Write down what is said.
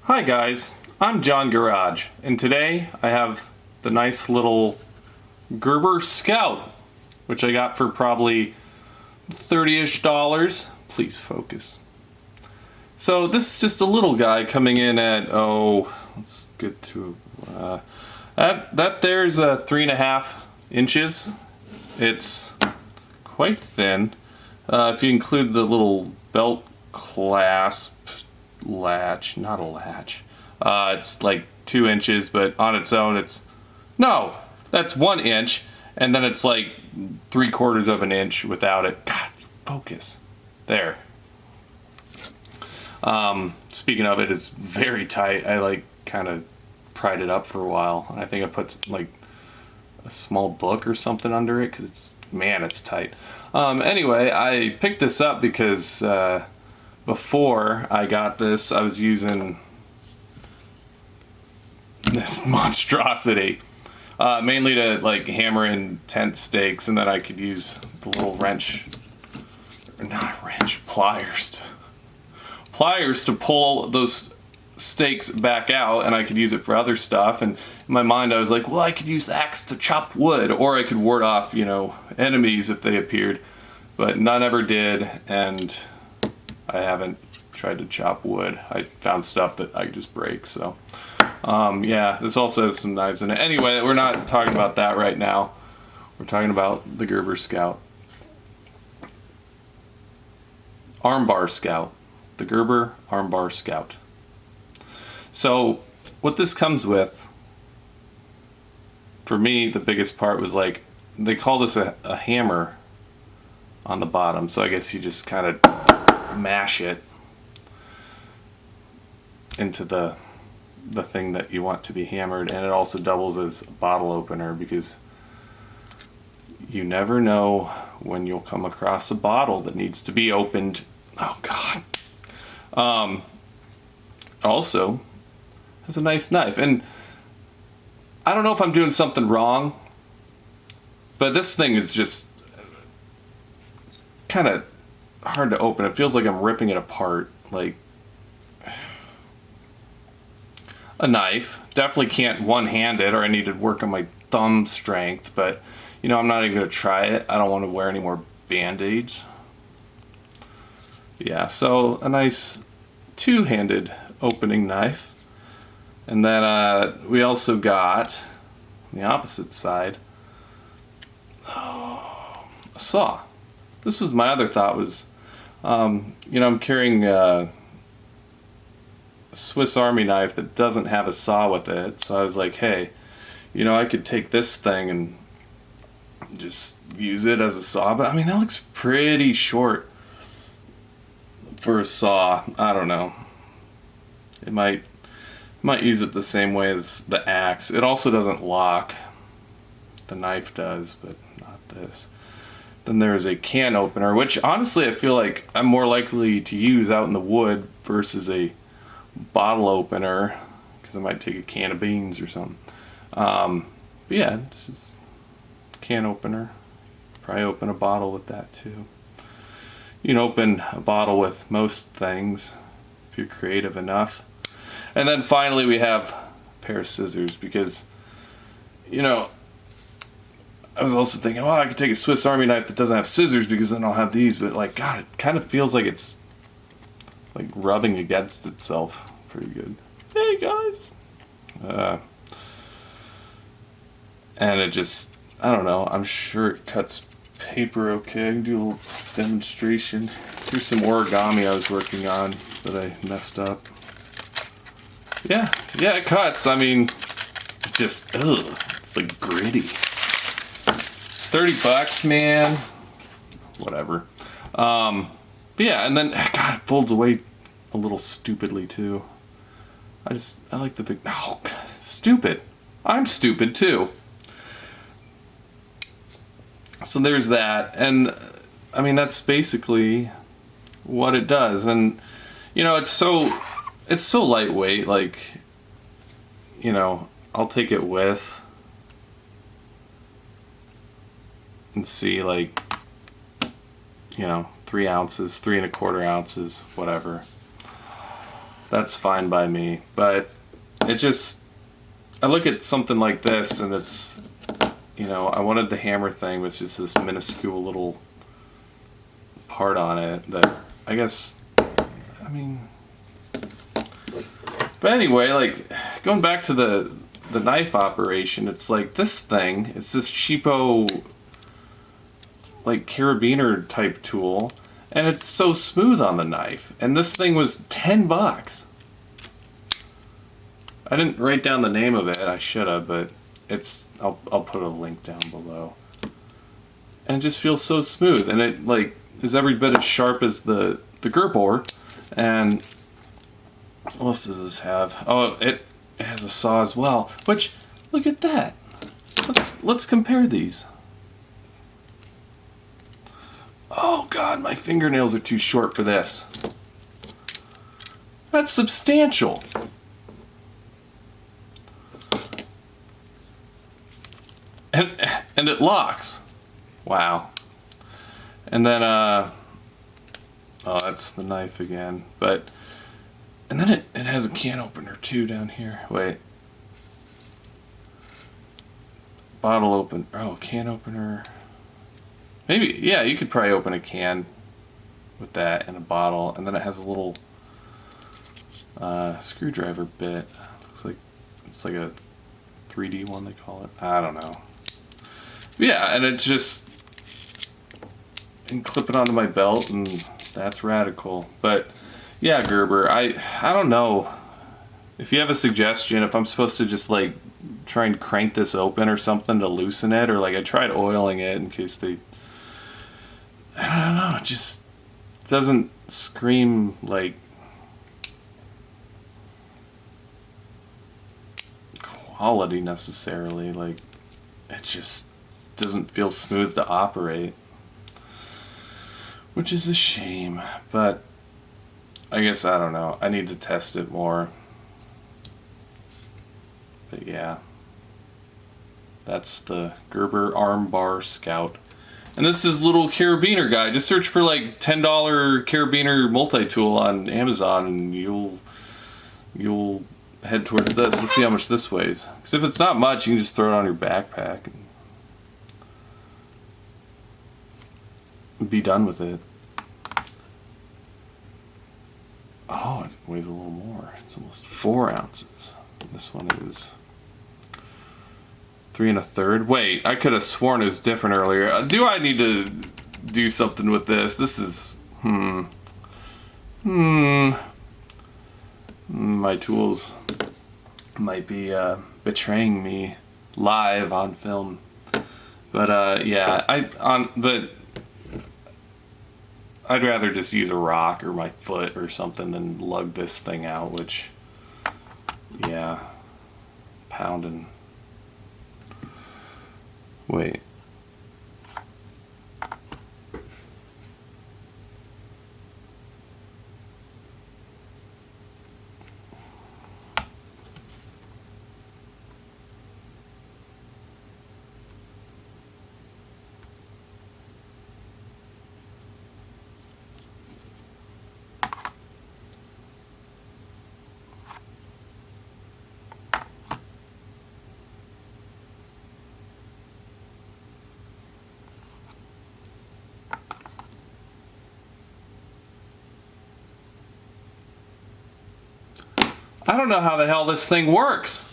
Hi guys, I'm John Garage, and today I have the nice little Gerber Scout, which I got for probably $30-ish. Please focus. So this is just a little guy coming in at, let's get to, that there's 3.5 inches. It's quite thin. If you include the little belt clasp latch, not a latch, it's like 2 inches, but on its own that's 1 inch, and then it's like 3/4 of an inch without it. God, focus. There. Speaking of, it is very tight. I like kind of pried it up for a while, and I think I put like a small book or something under it because it's tight. Anyway, I picked this up because before I got this, I was using this monstrosity mainly to like hammer in tent stakes, and then I could use the little pliers to pull those stakes back out, and I could use it for other stuff. And in my mind I was like, well, I could use the axe to chop wood, or I could ward off, enemies if they appeared, but none ever did, and I haven't tried to chop wood. I found stuff that I could just break, so yeah, this also has some knives in it. Anyway, we're not talking about that right now. We're talking about the Gerber Scout. Armbar Scout. The Gerber Armbar Scout. So what this comes with, for me, the biggest part was like, they call this a hammer on the bottom, so I guess you just kind of mash it into the thing that you want to be hammered. And it also doubles as a bottle opener, because you never know when you'll come across a bottle that needs to be opened. Oh god. Also has a nice knife, and I don't know if I'm doing something wrong, but this thing is just kind of hard to open. It feels like I'm ripping it apart. Like a knife. Definitely can't one-hand it, or I need to work on my thumb strength, but I'm not even going to try it. I don't want to wear any more band-aids. Yeah, so a nice two-handed opening knife. And then we also got, on the opposite side, a saw. This was my other thought was, I'm carrying a Swiss Army knife that doesn't have a saw with it. So I was like, hey, I could take this thing and just use it as a saw. But I mean, that looks pretty short for a saw. I don't know. It might use it the same way as the axe. It also doesn't lock. The knife does, but not this. Then there's a can opener, which honestly I feel like I'm more likely to use out in the wood versus a bottle opener, because I might take a can of beans or something. But yeah, it's just a can opener. Probably open a bottle with that too. You can open a bottle with most things if you're creative enough. And then finally we have a pair of scissors, because I was also thinking, well, I could take a Swiss Army knife that doesn't have scissors, because then I'll have these, but like, God, it kind of feels like it's like rubbing against itself pretty good. Hey guys! And it just, I don't know, I'm sure it cuts paper okay. I can do a little demonstration. Here's some origami I was working on that I messed up. Yeah, it cuts. I mean, it just, it's like gritty. $30, man. Whatever. But yeah, and then, God, it folds away a little stupidly too. I like the big, oh, God, stupid. I'm stupid too. So there's that, and I mean, that's basically what it does. And it's so lightweight, like, I'll take it with and see, like, 3 ounces, 3 1/4 ounces, whatever. that's fine by me. But it just, I look at something like this and it's, you know, I wanted the hammer thing, which is this minuscule little part on it that I guess, I mean, but anyway, like going back to the knife operation, it's like this thing, it's this cheapo like carabiner type tool, and it's so smooth on the knife, and this thing was $10. I didn't write down the name of it, I should have, but it's, I'll put a link down below. And it just feels so smooth, and it like is every bit as sharp as the Gerber. And what else does this have? Oh, it has a saw as well, which, look at that. Let's compare these. Oh god, my fingernails are too short for this. That's substantial. And it locks. Wow. And then oh, that's the knife again. But and then it has a can opener too down here. Wait. Bottle open. Oh, can opener. Maybe, yeah, you could probably open a can with that and a bottle, and then it has a little screwdriver bit. Looks like it's like a 3D one they call it. I don't know. Yeah, and it's just, and clip it onto my belt, and that's radical. But yeah, Gerber, I don't know if you have a suggestion, if I'm supposed to just like try and crank this open or something to loosen it, or like I tried oiling it in case they, I don't know, it just doesn't scream like quality necessarily. Like, it just doesn't feel smooth to operate, which is a shame. But I guess, I don't know, I need to test it more. But yeah, that's the Gerber Armbar Scout. And this is little carabiner guy. Just search for like $10 carabiner multi-tool on Amazon and you'll head towards this. Let's see how much this weighs. Because if it's not much, you can just throw it on your backpack and be done with it. Oh, it weighs a little more. It's almost 4 ounces. This one is 3 1/3. Wait, I could have sworn it was different earlier. Do I need to do something with this? This is, my tools might be betraying me live on film. But yeah, but I'd rather just use a rock or my foot or something than lug this thing out, which, yeah, pounding. Wait. I don't know how the hell this thing works.